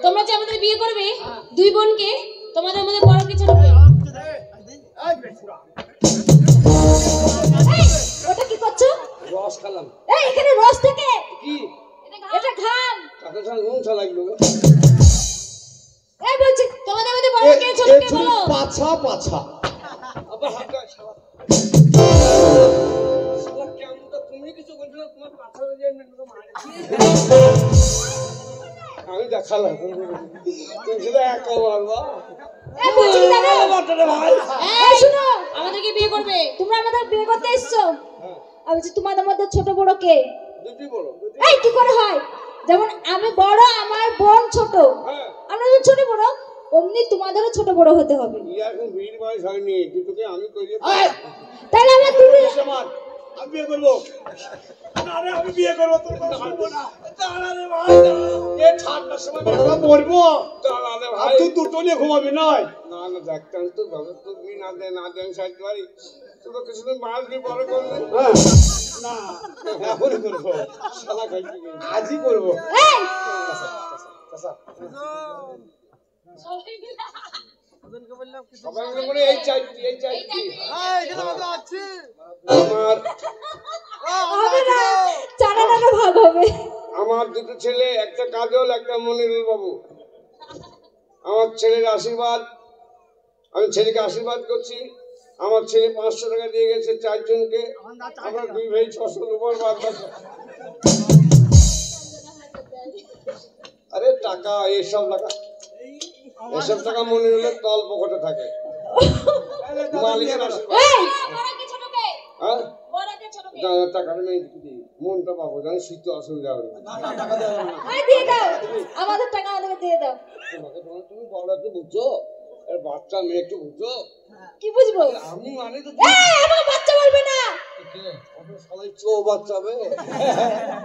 তোমরা যে আমাদের বিয়ে করবে দুই বোনকে, তোমাদের মধ্যে বড় কে ছোট কে? ওটা কি করছো? রস খেলাম। এই এখানে রস থেকে কি? এটা ঘাম। তাতে সারা নুনছা লাগলো। এই বলছি তোমাদের মধ্যে বড় কে ছোট কে বলো? পাছা পাছা। আবার হাত গায়ে শালা। শালা কেমন তো তুমি কিছু বলছো না, তোমার পাথর হয়ে যায় না তো মারে। আমি দেখালাম তুমি সেটা একা মারবা। এই বলছি কি জানো? বাটারে ভাই। এই শুনো, আমাদেরকে বিয়ে করবে, তোমরা আমাদের বিয়ে করতে এসছো। আমি বলছি তোমাদের মধ্যে ছোট বড় কে? দুটি বড়। এই কি করে হয়? যেমন আমি বড়, আমার বোন ছোট, হ্যাঁ। আমরা তো ছোট বড়, অমনি তোমাদেরও ছোট বড় হতে হবে। ইয়া এখন বিয়ের বয়স হয়নি, তুই তোকে আমি করিয়ে তাহলে আমরা তুমি আমি বিয়ে করবো। না রে আমি বিয়ে করবো, তোর কথা শুনবো না। দাঁড়া রে ভাই, এ ঠান্ডার সময় আমরা মরবো। দাঁড়া রে ভাই, তুই দুটো নিয়ে ঘুমাবি নয়? না না দেখতাম তো ভাবে তো বিয়ে না দে না দে সাইতে পারি, তুই তো কিছুদিন মাছ দিয়ে বড় করবি। না এখনই করবো, শালা খাইছি আজই করবো। সবাই মিলে এই চাইছি এই চাইছি ভাগ হবে। আমার দুটো ছেলে, একটা কাজল একটা মনিরুল বাবু। আমার ছেলের আশীর্বাদ, আমি ছেলেকে আশীর্বাদ করছি। আমার ছেলে 500 টাকা দিয়ে গেছে 4 জনকে, আমরা 2 ভাই 600 উপর বাদ বাকি। আরে টাকা এসব টাকা মনিরুলের তল পকেটে থাকে। মালিকের আশীর্বাদ। হ্যাঁ টাকাটা নেই, মনটা পাবো জানি শীত অসুবিধা হবে। দিয়ে দাও, আমাদের টাকা আমাদেরকে দিয়ে দাও। তুমি বড় একটু বুঝছো, বাচ্চা মেয়ে একটু বুঝছো। কি বুঝবো? আমি মানে তো আমাকে বাচ্চা বলবে না। সবাই চো বাচ্চা হবে।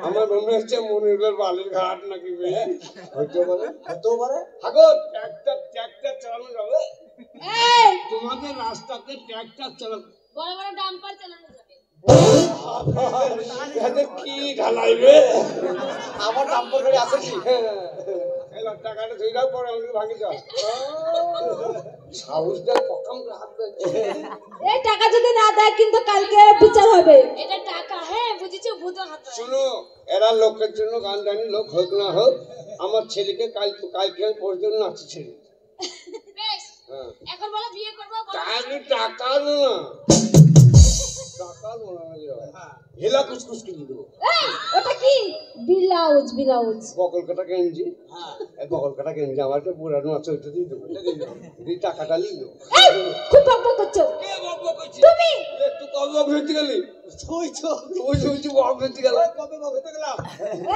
আমার মনে হচ্ছে মনিরুলের বালির ঘাট নাকি হইতে পারে, হতেও পারে। হাগর ট্র্যাক্টর চালানো যাবে? তোমাদের রাস্তাতে ট্র্যাক্টর চালানো, বড় বড় ডাম্পার চালানো যাবে। কি ঢালাইবে? আমার ডাম্পার গাড়ি আছে কি? টাকাটা ধরে দাও, পরে আমাকে ভাঙি দাও। সাহসটা পকাম হাত দেয়। এই টাকা যদি না দেয় কিন্তু কালকে বিচার হবে। এটা টাকা, হ্যাঁ বুঝেছো, বুঝো হাত। শুনো, এরা লোকের জন্য গান জানি, লোক হোক না হোক, আমার ছেলেকে কালকে পর্যন্ত নাচি ছেলে। বেশ, এখন বলো বিয়ে করবো। তাহলে টাকা না, টাকা না, হেলা কুচকুচ কিনে দেবো। ওটা কি? ব্লাউজ। বকল কাটা গেঞ্জি। বকল কাটা গেঞ্জি আমার একটা পুরানো আছে, ওইটা দিয়ে দেবো। এই টাকাটা নিয়ে দেবো। খুব বকবক করছো। কে বকবক করছিস? তুমি একটু কম বক হইতে গেলি। তুই বক হইতে গেল। কবে বক হইতে গেলাম?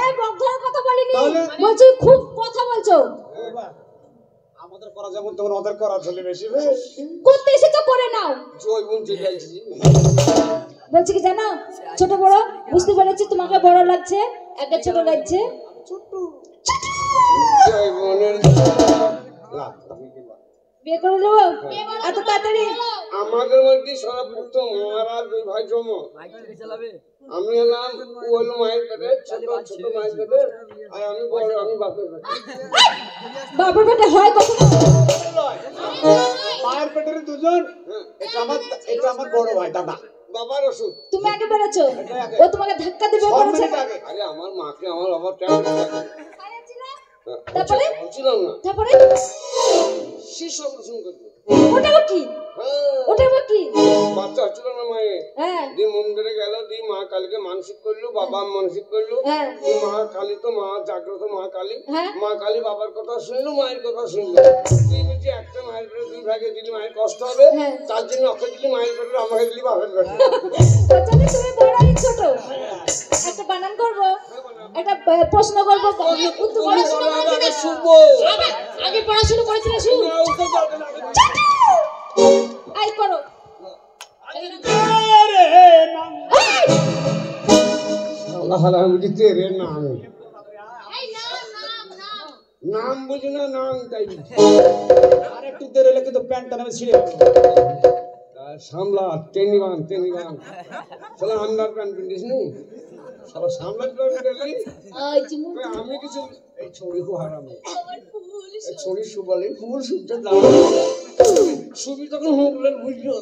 এই বক ধরার কথা বলিনি, বলছি খুব কথা বলছো। আমাদের করা যেমন তেমন ওদের করা চলে বেশি। করতে এসেছো, করে নাও। জয় বোন ঠিক আছে। বলছি কি জানো, ছোট বড় বুঝতে পেরেছি, তোমাকে বড় লাগছে, একটা ছোট লাগছে। জয় বোনের বিয়ে করে দেবো এত তাড়াতাড়ি? আমাদের মধ্যে সর্বপ্রথম মহারাজ 2 ভাই জন্ম। আমি হলাম, ও হলো মায়ের পেটে, ছোট মায়ের পেটে, আর আমি বড়, আমি বাপের পেটে। বাবার পেটে হয় কখনো? মায়ের পেটের দুজন। এটা আমার বড় ভাই দাদা। বাবার ওষুধ। তুমি আগে বেরোছো, ও তোমাকে ধাক্কা দিয়ে বের করেছে। আরে আমার মাকে আমার বাবা ট্যাগ থাকে। তারপরে বলছিলাম না, তারপরে শিশু অপারেশন করবে। ওটা কি? ওটা কি? বাচ্চা হচ্ছিল না মায়ে, দি মন্দিরে গেল, দি মা কালীকে মানসিক করলো, বাবা মানসিক করলো। মা কালী তো মা জাগ্রত, মা কালী। মা কালী বাবার কথা শুনলো, মায়ের কথা শুনলো। তুই বলছি একটা মায়ের পেটে 2 ভাগে দিলি মায়ের কষ্ট হবে, তার জন্য ওকে দিলি মায়ের পেটে, আমাকে দিলি বাপের পেটে। তুমি বড় আর ছোট, একটা বানান করবো, একটা প্রশ্ন করবো, আগে পড়াশোনা করেছিলে? আই করো। নাম বুঝি না, নাম তাই আর একটু দেরি হলে কিন্তু প্যান্টটা নামে ছিঁড়ে সামলা টেনিবান সালা আন্ডার প্যান্ট পিন্ডিস নি, সালা সামলা আমি কিছু এই ছবি খুব হারাম। ছড়ি সুবালে ফুল সুবিধা দাও সুবি তখন হুকলেন বুঝলো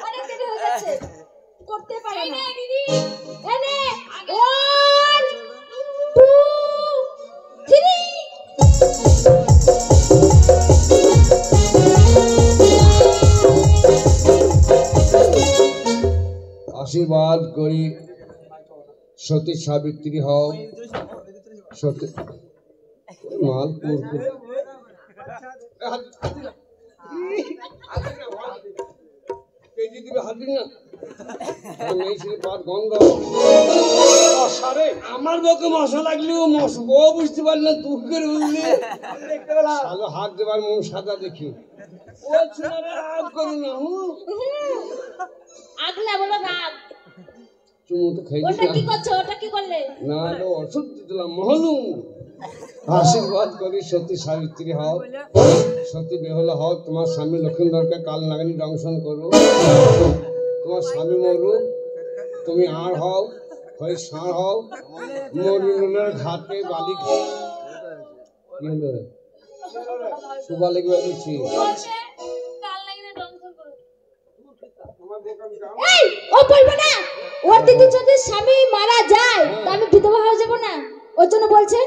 অনেক দেরি হয়ে যাচ্ছে করতে পারে না দিদি এনে 1 2 3 আশীর্বাদ করি সতী সাবিত্রী হও সতী মাল পুরপুর কেজি দিবে হাত দিন না আমার বউকে মশা লাগলেও বউ বুঝতে পারল না তুই করে বুঝলি হাত দেবার মন সাদা দেখি ও ছেলেরা রাগ করো না আগ না বলো রাগ চুমু তো খাই ওটা কি করছো ওটা কি করলে না লো ওষুধ দিলাম মহলু আশীর্বাদ করি সতী সাবিত্রী হও সতী বেহুলা হও তোমার স্বামী লক্ষ্মীধরকে কাল নাগিনী দংশন করো তোমার স্বামী মরুক তুমি আর হও হয়ে ষাঁড় হও মরুলের ঘাটে বালি কি হলো সুবা লেগে দিচ্ছি এই ও বলবো না ওর দিদি যদি স্বামী মারা যায় তা আমি বিধবা হয়ে যাব না ওর জন্য বলছে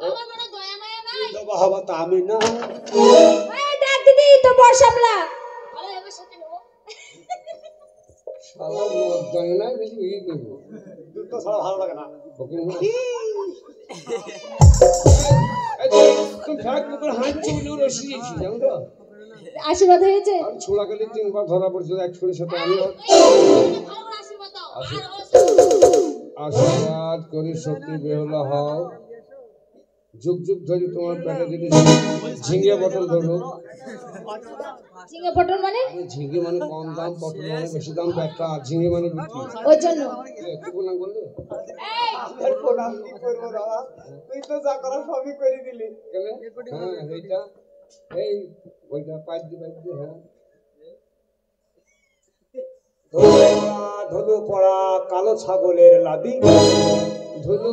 আমার মনে দয়া মায়া নাই বিধবা হবা তা আমি না এই ডাক দিদি তো বর সামলা আরে আমার সাথে নেব শালা মদ জানি না বেশি ই করবো দুটো ছাড়া ভালো লাগে না ওকে না তুমি ফ্যাক উপর হাত চুলে রসি দিয়েছি জানো তো আশীর্বাদ হয়েছে আর ছোলা কালি 3 বার ধরা পড়ছে এক ছুরির সাথে আমি আশীর্বাদ দাও আশীর্বাদ করি সত্যি বেহুলা হও যুগ যুগ ধরে তোমার পেটে যদি ঝিঙ্গে পটল ধরো ঝিঙে পটল মানে ঝিঙ্গে মানে কম দাম পটল মানে বেশি দাম একটা আর ঝিঙ্গে মানে বিক্রি ওই জন্য একটু না বললে এই আমার প্রণাম করবো দাদা তুই তো যা করার সবই করে দিলি কেন হ্যাঁ এইটা এই ওইটা পাঁচ দি হ্যাঁ ধুলো পড়া কালো ছাগলের লাদি ধুলো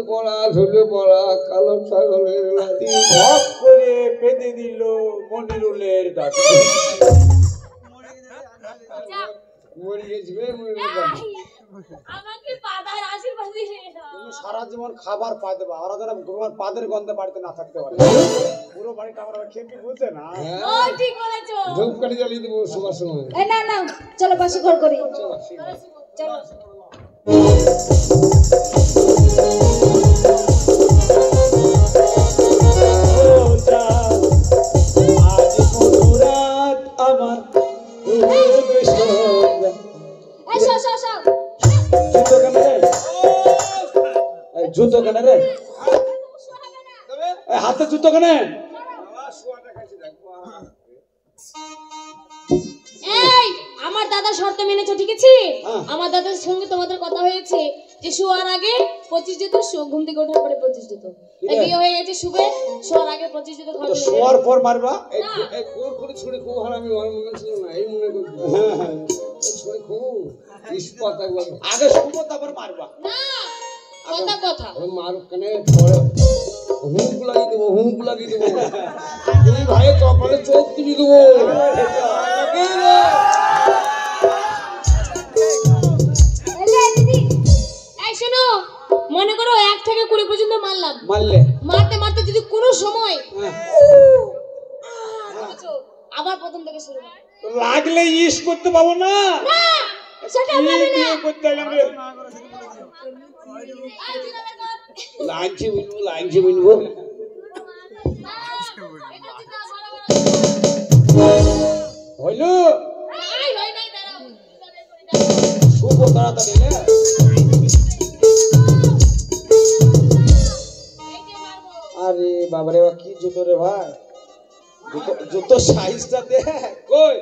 পড়া কালো ছাগলের লাদি ভপ করে বেঁধে দিল মনিরুলের দাদি মরে গেছবে মরে যাবে আমাকে পাদার আশীর্বাদ দিয়ে দাও তুমি সারা জীবন খাবার পাই দেবা ওরা যেন তোমার পাদের গন্ধে বাড়িতে না থাকতে পারে পুরো বাড়িটা আমার খেতে বুঝছে না ও ঠিক বলেছো ধূপ কাঠি জ্বালিয়ে দেবো সবার সময় এই না না চলো বাসি ঘর করি চলো আজ মধুরাত আমার এই সব জুতো কেন রে এই জুতো কেন রে এই হাতে জুতো কেন এই আমার দাদা শর্ত মেনেছো ঠিক আছে হ্যাঁ। আমার দাদার সঙ্গে তোমাদের কথা হয়েছে যে শোয়ার আগে 25 যেত ঘুম থেকে ওঠার পরে 25 যেত তাই বিয়ে হয়ে গেছে শুবে শোয়ার আগে 25 যেত ঘর তো শোয়ার পর মারবা এই কোর করে ছুড়ে খুব হারামি আমার মনে ছিল না এই মনে করছি ছুড়ে খুব ইস্পাত একবার আগে শুবো তারপর মারবা না কথা কথা ওই মার কানে পড়ে হুঁক লাগিয়ে দেবো তুমি ভাই কপালে চোখ তুলি দেবো এলে দিদি এই শোনো মনে করো 1 থেকে 20 পর্যন্ত মারলাম মারলে মারতে মারতে যদি কোনো সময় হ্যাঁ। আবার প্রথম থেকে শুরু করো তো লাগলে ইস করতে পাবো না না সেটা কি হবে না বিয়ে করতে এলাম রে এই দিলামের কর লাইনছে বলবো হইল নাই দাঁড়াও শুভ তাড়াতাড়ি রে আরে বাবারে বা কি জুতো রে ভাই জুতো সাইজটা দেখ কই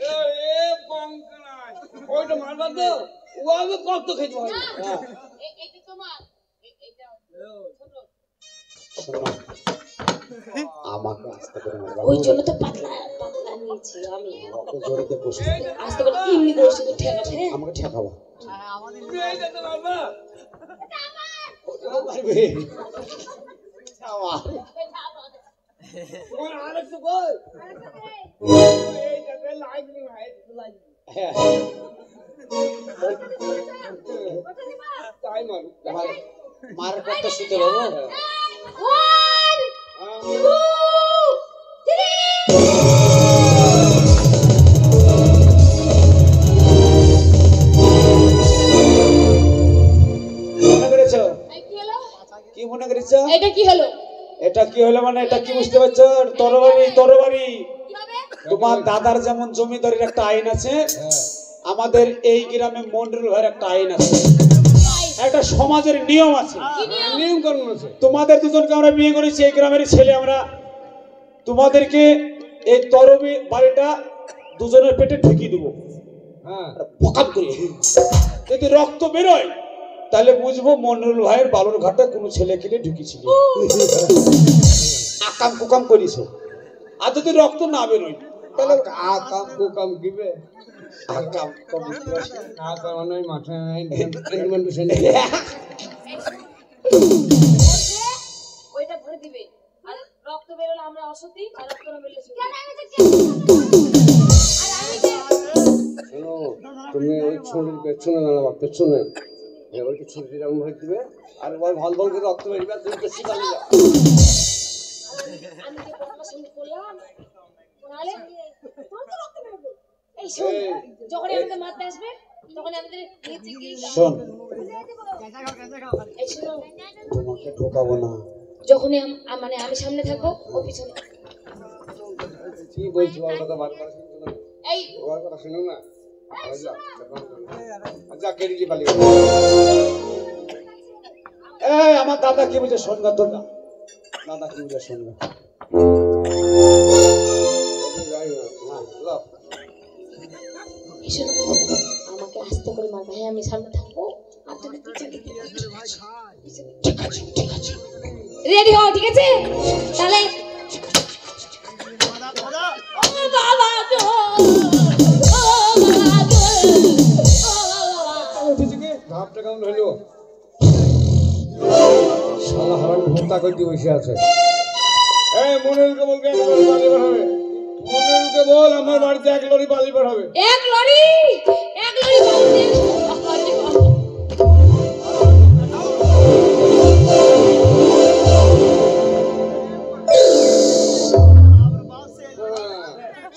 এ বংকনাই ওইটা মারবা তো ও আমি কত খেতে হয় হ্যাঁ এইটা তোমার এইটা শোনো আমাকে আস্তে করে মারবা ওই জন্য তো পাতলা পাতলা নিয়েছি আমি আমাকে জোরে দিয়ে বসে আস্তে করে এমনি করে শুধু ঠেকাবে হ্যাঁ আমাকে ঠেকাবো এই যেতে মারবা ও মারবে তোমার আরেকটু কই এই যাবে লাইট লাইট তাই মারু মার করতে শুতে বাবু 1 2 3 এটা কি হলো? এটা কি হলো মানে এটা কি বুঝতে পারছো? তরবারি তোমার দাদার যেমন জমিদারির একটা আইন আছে, আমাদের এই গ্রামে মন্ডল ভাইয়ের একটা আইন আছে, একটা সমাজের নিয়ম আছে, নিয়ম কানুন আছে। তোমাদের দুজনকে আমরা বিয়ে করেছি, এই গ্রামের ছেলে আমরা, তোমাদেরকে এই বাড়িটা দুজনের পেটে ঢুকিয়ে দেবো। হ্যাঁ, পকাপ করে যদি রক্ত বেরোয় তাহলে বুঝবো মন্ডল ভাইয়ের বালুর ঘাটে কোনো ছেলে খেলে ঢুকিয়েছিল, আকাম কুকাম করিস। আর যদি রক্ত না বেরোয় তাহলে আকাম কুকাম দিবে। আকাম আকাম মানে মাঠে ইনভেন্টেশন ওইটা ভরে দিবে। আর রক্ত বেরোলে আমরা অসতী, আর রক্ত না বেরোলে সতী। আর আমি যে শোনো, তুমি ওই ছুরির পেছনে দাঁড়াবা, পেছনে ওইটা ছুরি যেমন ভরে দিবে, আর ওই ভাল ভাল করে রক্ত বেরবে, আর তুমি পেছনে দাঁড়িয়ে যাও। আমি যে কথাটা শুনে করলাম, নালে তোর তো রক্ত বেরোবে। এই শোন, যখন আমাদের মারতে আসবে তখন আমাদের নিচে গিয়ে শোন, এই শোনো, তোমাকে ঠকাবো না। যখনই মানে আমি সামনে থাকবো ও পিছনে। কি বলছি ওর কথা বারবার শুনছো না? এই ওর কথা শুনো না। আচ্ছা কেটে কি পালিয়ে এই আমার দাদা কি বুঝে শোনগা, তোর দাদা কি বুঝে শোনগা। এই শোনো, আমাকে আস্তে করে মার ভাই, আমি সামনে থাকবো আর তুমি পিছনে। ঠিক আছে ঠিক আছে, রেডি হও, ঠিক আছে? তাহলে ও বাবা গো, ও বাবা গো, ও বাবা। ধাপটা কেমন হইলো? শালা হারান ভোক্তা করতে বসে আছে। এই মনিরকে বলকে এক লরি বালি বের হবে। মনিরকে বল আমার বাড়িতে 1 লরি বালি বের হবে। এক লরি বালি দে।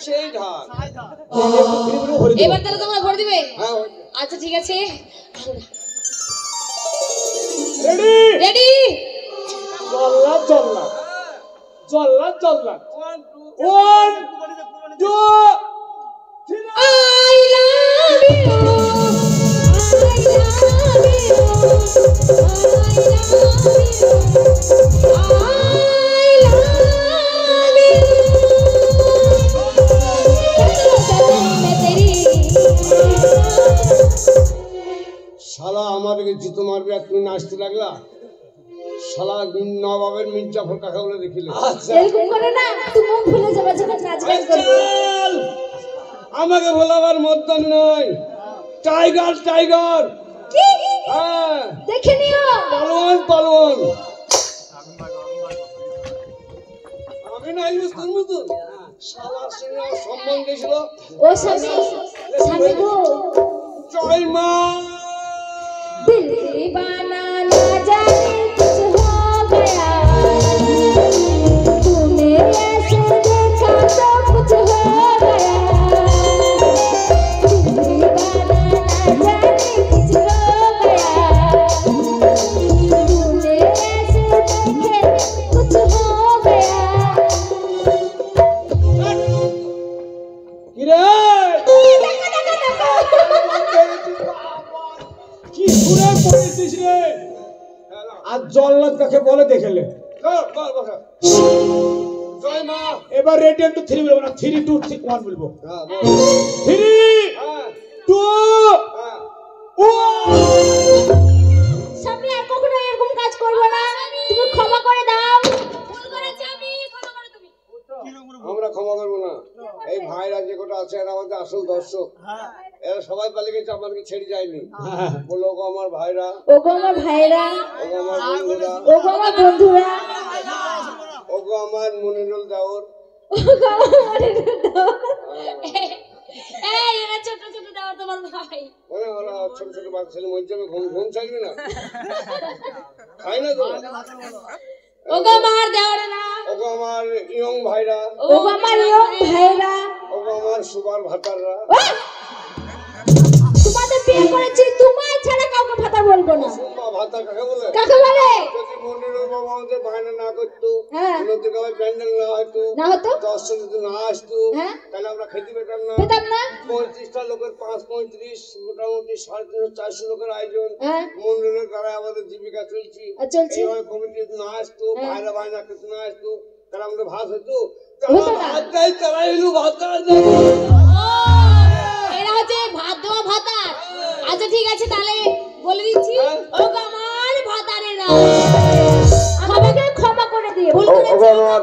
সেই ধান। এবার তাহলে তোমরা ভরে দিবে? হ্যাঁ, আচ্ছা ঠিক আছে, ready ready. চল্লাদ চল্লাদ চল্লাদ চল্লাদ, 1 2 3। I love you, I শালা আমাদেরকে জিতো মারবে আর তুমি নাচতে লাগলা। শালা নবাবের মির্জাফর কাকা বলে দেখিলে। এরকম করে না, তুমি ভুলে যাবে যখন নাচ গান করবে। চল, আমাকে ভোলাবার মতন নয়। টাইগার টাইগার, কি? হ্যাঁ দেখে নিও। পালোয়ান পালোয়ান। আমি নাই বুঝতাম বুঝুন শালার সঙ্গে আমার সম্মান দিয়েছিল। ও স্বামী গো, জয় মা। दिल दीवाना ना जाने कुछ हो गया, तूने ऐसे देखा तो कुछ हो गया, दिल दीवाना ना जाने कुछ हो गया, तूने ऐसे देखे कुछ हो गया। কি রে, কি সুরে পড়েছিস রে? আর জল্লাদ কাকে বলে দেখেলে? জয় মা। এবার রেডি 1 2 3 বলবো না, 3 2 1 বলবো। হ্যাঁ বল। 3 হ্যাঁ 2 হ্যাঁ 1। স্বামী আর কখনো এরকম কাজ করবো না, তুমি ক্ষমা করে দাও। ভুল করেছি আমি, ক্ষমা করো তুমি। আমরা ক্ষমা করবো না। এই ভাইরা যে কটা আছে এরা আমাদের আসল দর্শক। এরা সবাই পালিয়ে গেছে, আমাদেরকে ছেড়ে যায়নি। বললো গো আমার ভাইরা, ওগো আমার ভাইরা, ও আমার বন্ধুরা, ওগো আমার বন্ধুরা, আমার মনিরুল দেওর। এই এরা ছোট ছোট দেওয়া তোমার ভাই। মানে ওরা ছোট ছোট বাচ্চা ছেলে মরে যাবে, ঘুম ঘুম চাইবে না, খাই না তো। ওগো আমার দেওরেরা, ওগো আমার ইয়ং ভাইরা, ওগো আমার ইয়ং ভাইরা, ওগো আমার সুপার ভাতাররা। তোমাদের বিয়ে করেছি, তোমায় ছাড়া কাউকে ভাতা বলবো না। সুম্মা ভাতা কাকে বলে? কাকে বলে? যদি মনিরুল বাবা আমাদের বায়না না করতো, হ্যাঁ। নদী কালে প্যান্ডেল না হতো, না হতো? দর্শক যদি না আসতো, হ্যাঁ। তাহলে আমরা খেতে পেতাম না। পেতাম না? 35টা লোকের 5-35 মোটামুটি 350-400 লোকের আয়োজন। হ্যাঁ। মন্দিরের দ্বারা আমাদের জীবিকা চলছে। চলছে। এইভাবে কমিটি যদি না আসতো, হ্যাঁ। ভাইরা বায়না করতে না আসতো, তাহলে আমাদের ভাত হতো। হতো না। ভাত দেয়, তারা এলো ভাত দেওয়ার জন্য। এরা হচ্ছে ভাত দেওয়া ভাতার। আচ্ছা ঠিক আছে, তাহলে বলে দিচ্ছি, ওগো আমার ভাতারেরা, আমাকে ক্ষমা করে দিয়ে ভুল করেছি, ক্ষমা